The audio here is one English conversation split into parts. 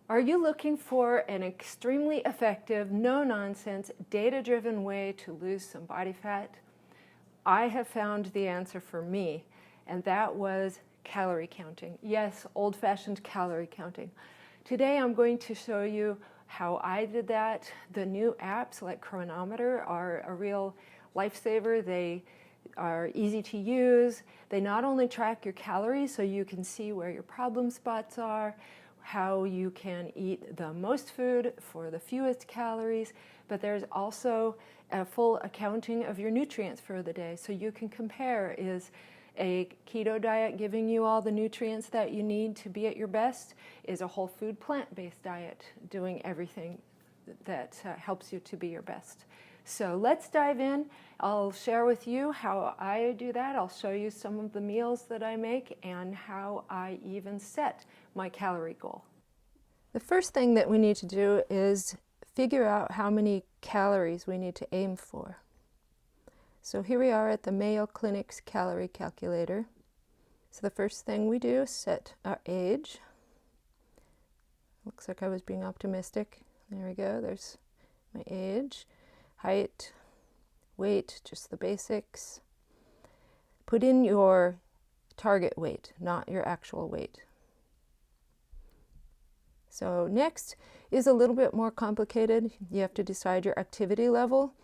Are you looking for an extremely effective, no-nonsense, data-driven way to lose some body fat? I have found the answer for me, and that was calorie counting. Yes, old-fashioned calorie counting. Today I'm going to show you how I did that. The new apps like Cronometer are a real lifesaver. They are easy to use. They not only track your calories so you can see where your problem spots are, how you can eat the most food for the fewest calories, but there's also a full accounting of your nutrients for the day. So you can compare, is a keto diet giving you all the nutrients that you need to be at your best? Is a whole food plant-based diet doing everything that helps you to be your best? So let's dive in. I'll share with you how I do that. I'll show you some of the meals that I make and how I even set my calorie goal. The first thing that we need to do is figure out how many calories we need to aim for. So here we are at the Mayo Clinic's calorie calculator. So the first thing we do is set our age. Looks like I was being optimistic. There we go, there's my age. Height, weight, just the basics. Put in your target weight, not your actual weight. So next is a little bit more complicated. You have to decide your activity level.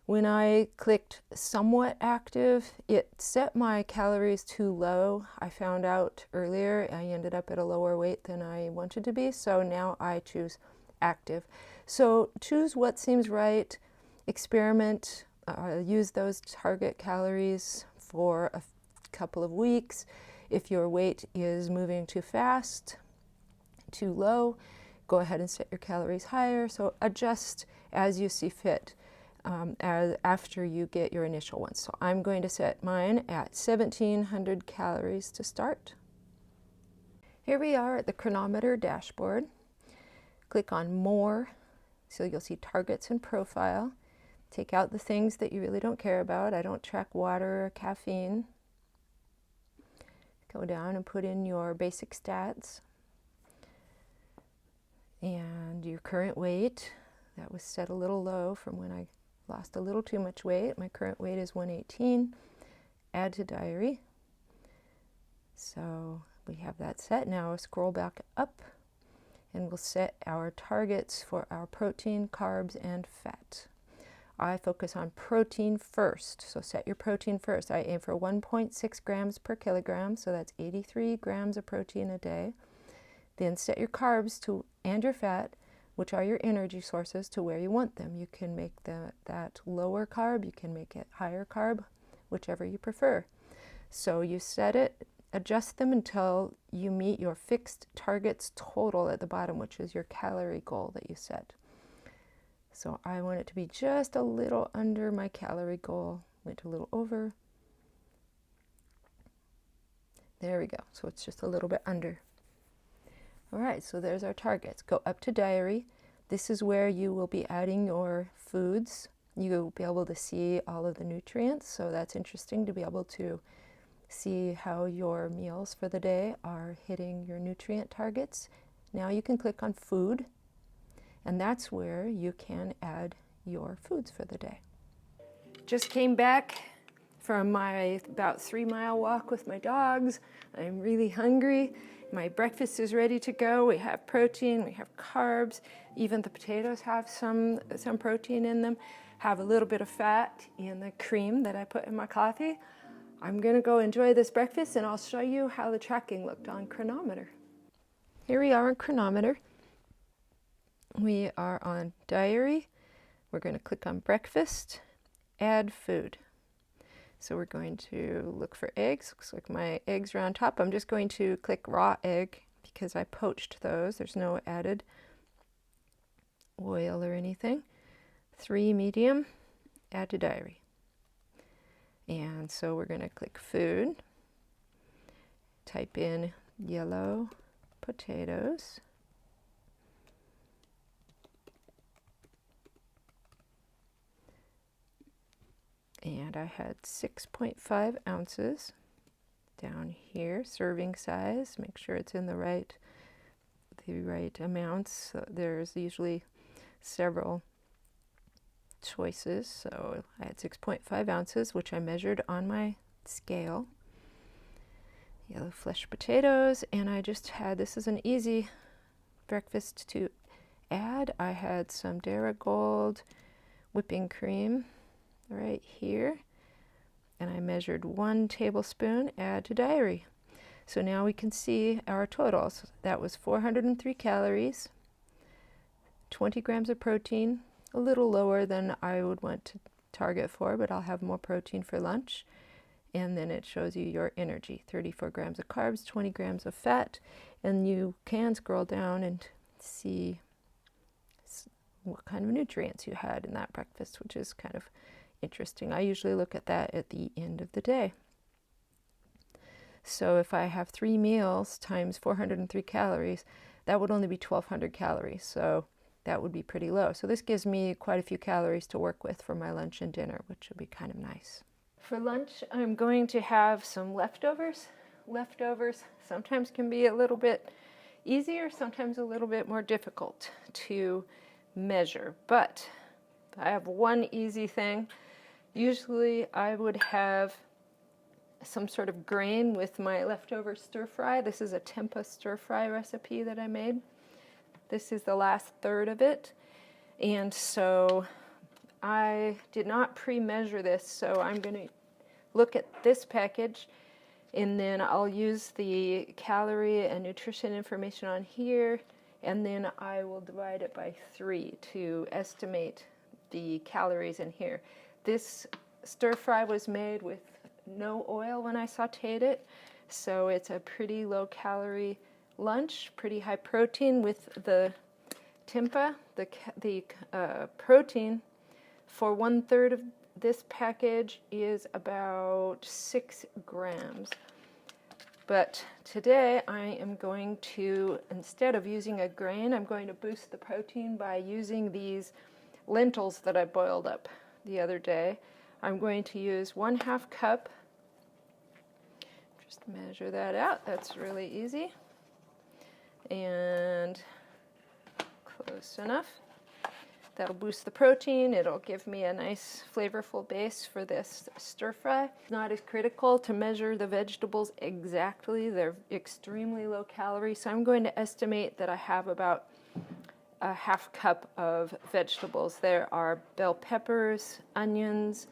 When I clicked somewhat active, it set my calories too low. I found out earlier I ended up at a lower weight than I wanted to be, so now I choose active. So choose what seems right, experiment, use those target calories for a couple of weeks. If your weight is moving too fast, too low, go ahead and set your calories higher. So adjust as you see fit after you get your initial ones. So I'm going to set mine at 1,700 calories to start. Here we are at the Cronometer dashboard. Click on More, so you'll see Targets and Profile. Take out the things that you really don't care about. I don't track water or caffeine. Go down and put in your basic stats and your current weight. That was set a little low from when I lost a little too much weight. My current weight is 118. Add to diary. So we have that set. Now scroll back up and we'll set our targets for our protein, carbs, and fat. I focus on protein first, so set your protein first. I aim for 1.6 grams per kilogram, so that's 83 grams of protein a day. Then set your carbs to and your fat, which are your energy sources, to where you want them. You can make that lower carb, you can make it higher carb, whichever you prefer. So you set it, adjust them until you meet your fixed targets total at the bottom, which is your calorie goal that you set. So I want it to be just a little under my calorie goal. Went a little over. There we go. So it's just a little bit under. All right, so there's our targets. Go up to diary. This is where you will be adding your foods. You'll be able to see all of the nutrients. So that's interesting to be able to see how your meals for the day are hitting your nutrient targets. Now you can click on food. And that's where you can add your foods for the day. Just came back from my about 3-mile walk with my dogs. I'm really hungry. My breakfast is ready to go. We have protein, we have carbs. Even the potatoes have some protein in them. Have a little bit of fat in the cream that I put in my coffee. I'm gonna go enjoy this breakfast and I'll show you how the tracking looked on Cronometer. Here we are on Cronometer. We are on diary. We're going to click on breakfast, add food. So we're going to look for eggs. Looks like my eggs are on top. I'm just going to click raw egg because I poached those. There's no added oil or anything. 3 medium, add to diary. And so we're going to click food, type in yellow potatoes. And I had 6.5 ounces down here, serving size. Make sure it's in the right the right amounts. So there's usually several choices. So I had 6.5 ounces, which I measured on my scale. Yellow flesh potatoes, and I just had, this is an easy breakfast to add. I had some Darigold whipping cream right here, and I measured 1 tablespoon, add to diary. So now we can see our totals. That was 403 calories, 20 grams of protein, a little lower than I would want to target for, but I'll have more protein for lunch. And then it shows you your energy, 34 grams of carbs, 20 grams of fat, and you can scroll down and see what kind of nutrients you had in that breakfast, which is kind of interesting. I usually look at that at the end of the day. So if I have 3 meals times 403 calories, that would only be 1,200 calories. So that would be pretty low. So this gives me quite a few calories to work with for my lunch and dinner, which would be kind of nice. For lunch, I'm going to have some leftovers. Leftovers sometimes can be a little bit easier, sometimes a little bit more difficult to measure. But I have one easy thing. Usually I would have some sort of grain with my leftover stir fry. This is a Tempeh stir fry recipe that I made. This is the last third of it. And so I did not pre-measure this, so I'm going to look at this package, and then I'll use the calorie and nutrition information on here, and then I will divide it by 3 to estimate the calories in here. This stir fry was made with no oil when I sauteed it, so it's a pretty low calorie lunch, pretty high protein with the Tempeh. The protein for 1/3 of this package is about 6 grams. But today I am going to, instead of using a grain, I'm going to boost the protein by using these lentils that I boiled up the other day. I'm going to use 1/2 cup. Just measure that out. That's really easy. And close enough. That'll boost the protein. It'll give me a nice flavorful base for this stir fry. It's not as critical to measure the vegetables exactly. They're extremely low calorie. So I'm going to estimate that I have about a 1/2 cup of vegetables. There are bell peppers, onions,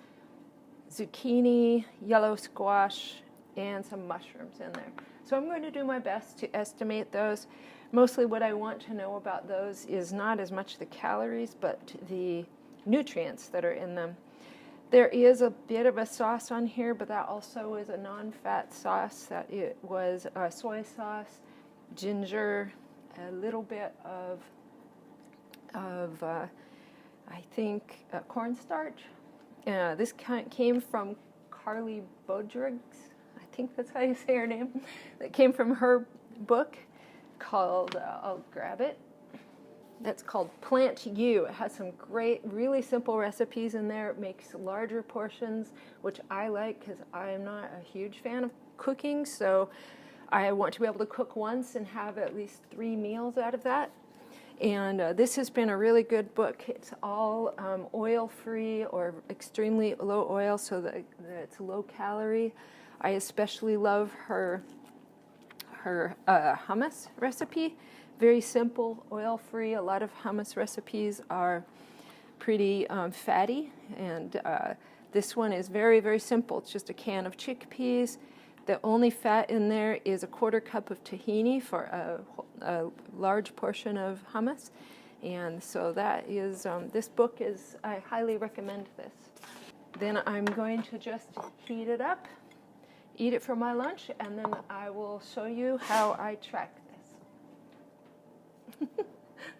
zucchini, yellow squash, and some mushrooms in there. So I'm going to do my best to estimate those. Mostly what I want to know about those is not as much the calories, but the nutrients that are in them. There is a bit of a sauce on here, but that also is a non-fat sauce. That it was soy sauce, ginger, a little bit of I think cornstarch. This came from Carly Bodrig's. I think that's how you say her name. That came from her book called, I'll grab it. That's called Plant You. It has some great, really simple recipes in there. It makes larger portions, which I like because I am not a huge fan of cooking. So I want to be able to cook once and have at least 3 meals out of that. And this has been a really good book. It's all oil-free or extremely low oil, so that it's low calorie. I especially love her hummus recipe. Very simple, oil-free. A lot of hummus recipes are pretty fatty, and this one is very, very simple. It's just a can of chickpeas. The only fat in there is a 1/4 cup of tahini for a large portion of hummus. And so that is, this book is, I highly recommend this. Then I'm going to just heat it up, eat it for my lunch, and then I will show you how I track this.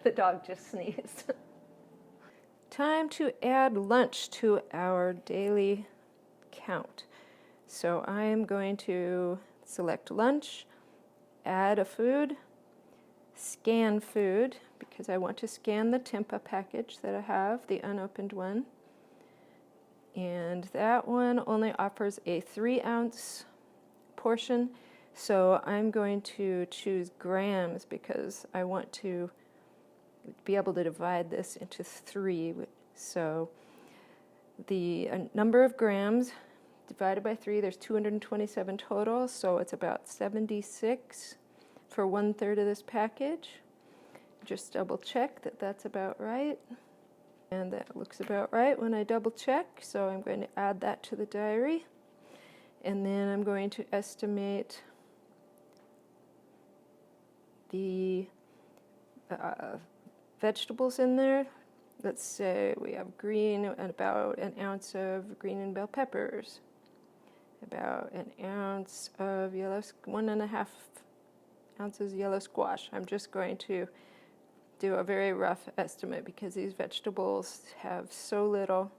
The dog just sneezed. Time to add lunch to our daily count. So I am going to select lunch, add a food, scan food, because I want to scan the Tempeh package that I have, the unopened one. And that one only offers a 3-ounce portion. So I'm going to choose grams because I want to be able to divide this into 3. So the number of grams divided by 3, there's 227 total, so it's about 76 for 1/3 of this package. Just double check that that's about right. And that looks about right when I double check, so I'm going to add that to the diary. And then I'm going to estimate the vegetables in there. Let's say we have green, and about an ounce of green and bell peppers, about an ounce of yellow, 1.5 ounces yellow squash. I'm just going to do a very rough estimate because these vegetables have so little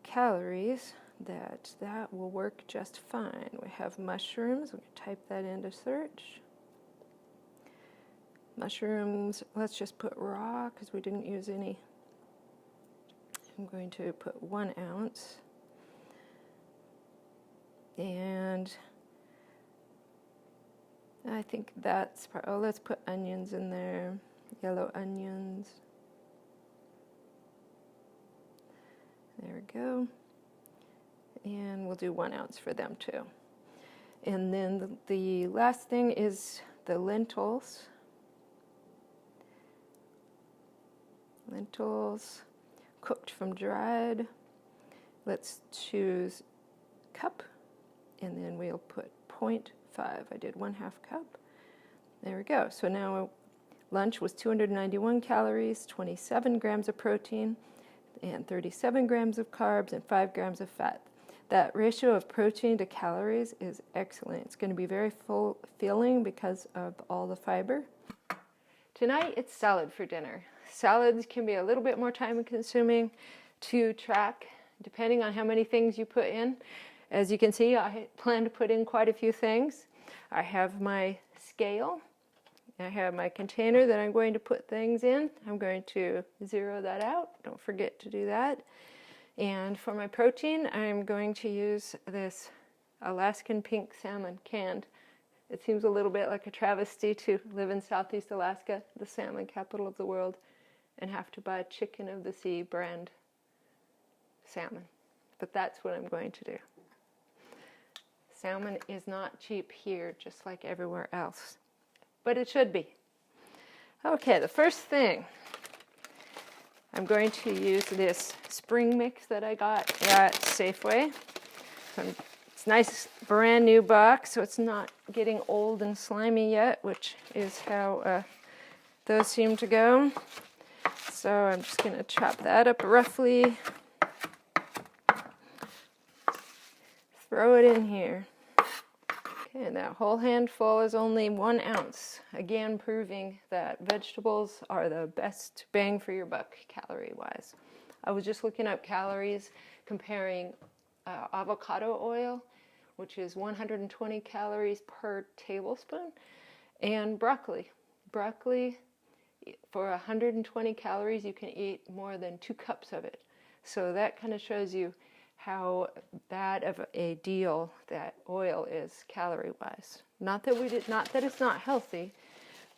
calories that will work just fine. We have mushrooms. We can type that into search. Mushrooms, let's just put raw because we didn't use any. I'm going to put 1 ounce. And I think that's, let's put onions in there, yellow onions. There we go. And we'll do 1 ounce for them too. And then the last thing is the lentils. Lentils, cooked from dried. Let's choose cup, and then we'll put 0.5. I did 1/2 cup. There we go. So now lunch was 291 calories, 27 grams of protein, and 37 grams of carbs, and 5 grams of fat. That ratio of protein to calories is excellent. It's going to be very filling because of all the fiber. Tonight it's salad for dinner. Salads can be a little bit more time consuming to track depending on how many things you put in. As you can see, I plan to put in quite a few things. I have my scale. I have my container that I'm going to put things in. I'm going to zero that out. Don't forget to do that. And for my protein, I'm going to use this Alaskan pink salmon canned. It seems a little bit like a travesty to live in Southeast Alaska, the salmon capital of the world, and have to buy chicken of the sea brand salmon. But that's what I'm going to do. Salmon is not cheap here, just like everywhere else. But it should be. Okay, the first thing, I'm going to use this spring mix that I got at Safeway. It's a nice brand new box, so it's not getting old and slimy yet, which is how those seem to go. So I'm just going to chop that up roughly. Throw it in here. Okay, and that whole handful is only 1 ounce. Again, proving that vegetables are the best bang for your buck, calorie-wise. I was just looking up calories, comparing avocado oil, which is 120 calories per tablespoon, and broccoli. Broccoli, for 120 calories, you can eat more than 2 cups of it. So that kind of shows you how bad of a deal that oil is calorie-wise. Not that it's not healthy,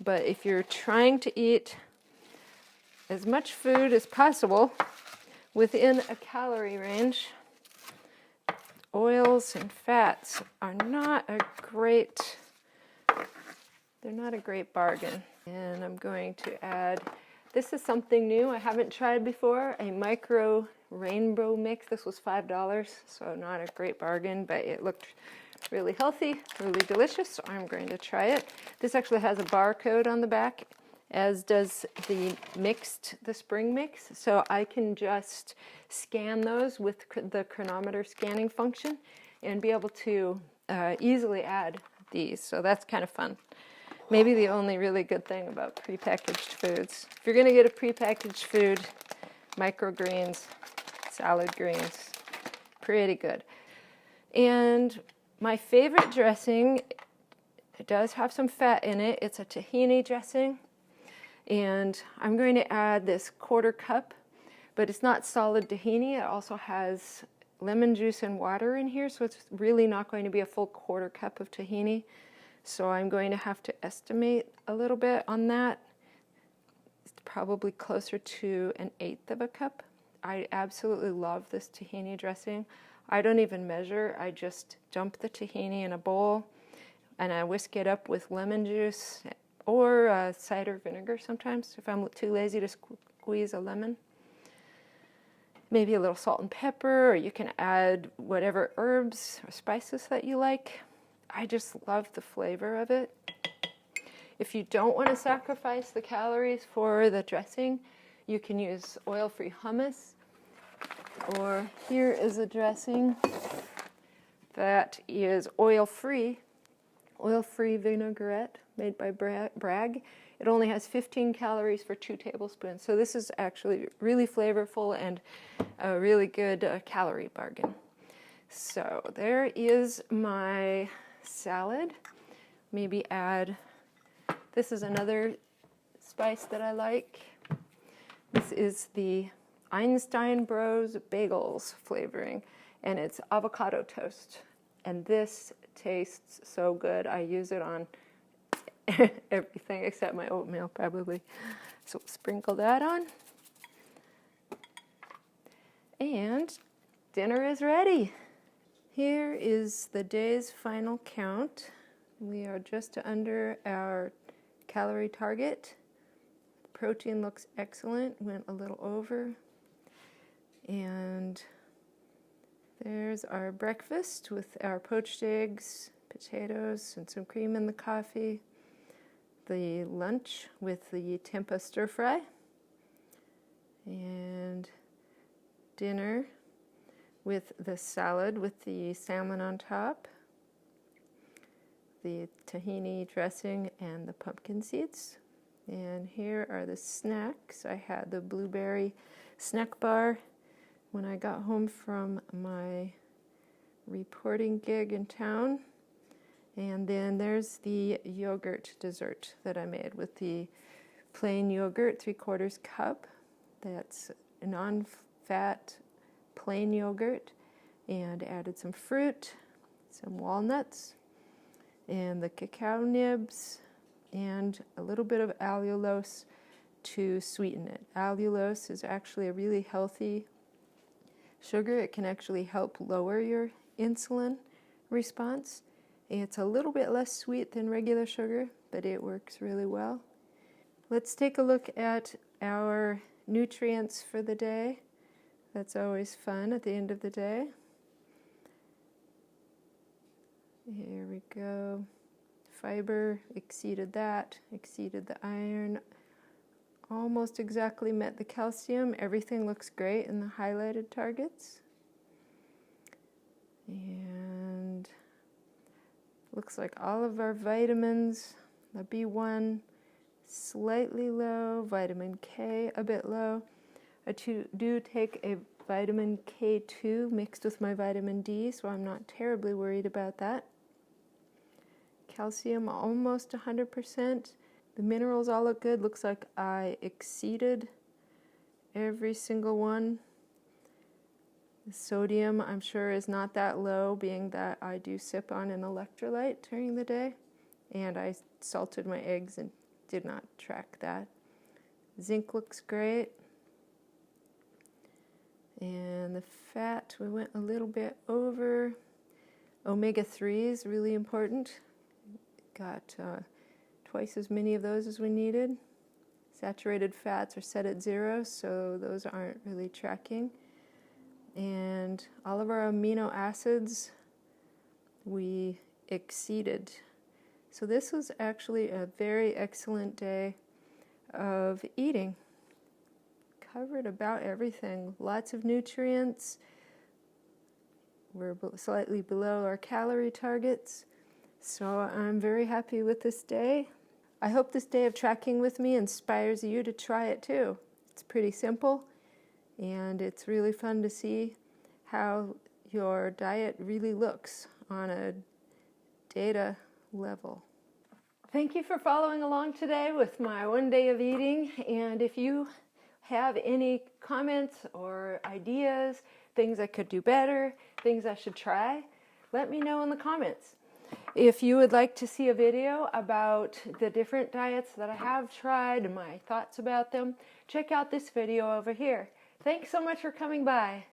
but if you're trying to eat as much food as possible within a calorie range, oils and fats are not a great bargain. And I'm going to add, this is something new I haven't tried before, a micro rainbow mix. This was $5, so not a great bargain, but it looked really healthy, really delicious, so I'm going to try it. This actually has a barcode on the back, as does the spring mix, so I can just scan those with the Cronometer scanning function and be able to easily add these, so that's kind of fun. Maybe the only really good thing about prepackaged foods. If you're going to get a prepackaged food, microgreens, salad greens, pretty good. And my favorite dressing, it does have some fat in it. It's a tahini dressing. And I'm going to add this 1/4 cup, but it's not solid tahini. It also has lemon juice and water in here, so it's really not going to be a full 1/4 cup of tahini. So I'm going to have to estimate a little bit on that. It's probably closer to 1/8 of a cup. I absolutely love this tahini dressing. I don't even measure. I just dump the tahini in a bowl and I whisk it up with lemon juice or cider vinegar sometimes if I'm too lazy to squeeze a lemon. Maybe a little salt and pepper, or you can add whatever herbs or spices that you like. I just love the flavor of it. If you don't want to sacrifice the calories for the dressing, you can use oil-free hummus. Or here is a dressing that is oil-free vinaigrette made by Bragg. It only has 15 calories for 2 tablespoons. So this is actually really flavorful and a really good calorie bargain. So there is my salad. Maybe add, this is another spice that I like. This is the Einstein Bros Bagels flavoring, and it's avocado toast. And this tastes so good. I use it on everything except my oatmeal, probably. So we'll sprinkle that on. And dinner is ready. Here is the day's final count. We are just under our calorie target. Protein looks excellent, went a little over. And there's our breakfast with our poached eggs, potatoes, and some cream in the coffee. The lunch with the Tempeh stir fry. And dinner with the salad with the salmon on top, the tahini dressing, and the pumpkin seeds. And here are the snacks. I had the blueberry snack bar when I got home from my reporting gig in town. And then there's the yogurt dessert that I made with the plain yogurt, 3/4 cup. That's non-fat plain yogurt, and added some fruit, some walnuts, and the cacao nibs, and a little bit of allulose to sweeten it. Allulose is actually a really healthy sugar. It can actually help lower your insulin response. It's a little bit less sweet than regular sugar, but it works really well. Let's take a look at our nutrients for the day. That's always fun at the end of the day. Here we go. Fiber exceeded that, exceeded the iron, almost exactly met the calcium. Everything looks great in the highlighted targets. And looks like all of our vitamins, the B1 slightly low, vitamin K a bit low. I do take a vitamin K2 mixed with my vitamin D, so I'm not terribly worried about that. Calcium almost 100%. The minerals all look good. Looks like I exceeded every single one. The sodium, I'm sure, is not that low, being that I do sip on an electrolyte during the day. And I salted my eggs and did not track that. Zinc looks great. And the fat, we went a little bit over. Omega-3 is really important. Got twice as many of those as we needed. Saturated fats are set at 0, so those aren't really tracking. And all of our amino acids we exceeded. So this was actually a very excellent day of eating. Covered about everything. Lots of nutrients. We're slightly below our calorie targets. So I'm very happy with this day. I hope this day of tracking with me inspires you to try it too. It's pretty simple, and it's really fun to see how your diet really looks on a data level. Thank you for following along today with my one day of eating, and if you have any comments or ideas, things I could do better, things I should try, let me know in the comments. If you would like to see a video about the different diets that I have tried and my thoughts about them, check out this video over here. Thanks so much for coming by.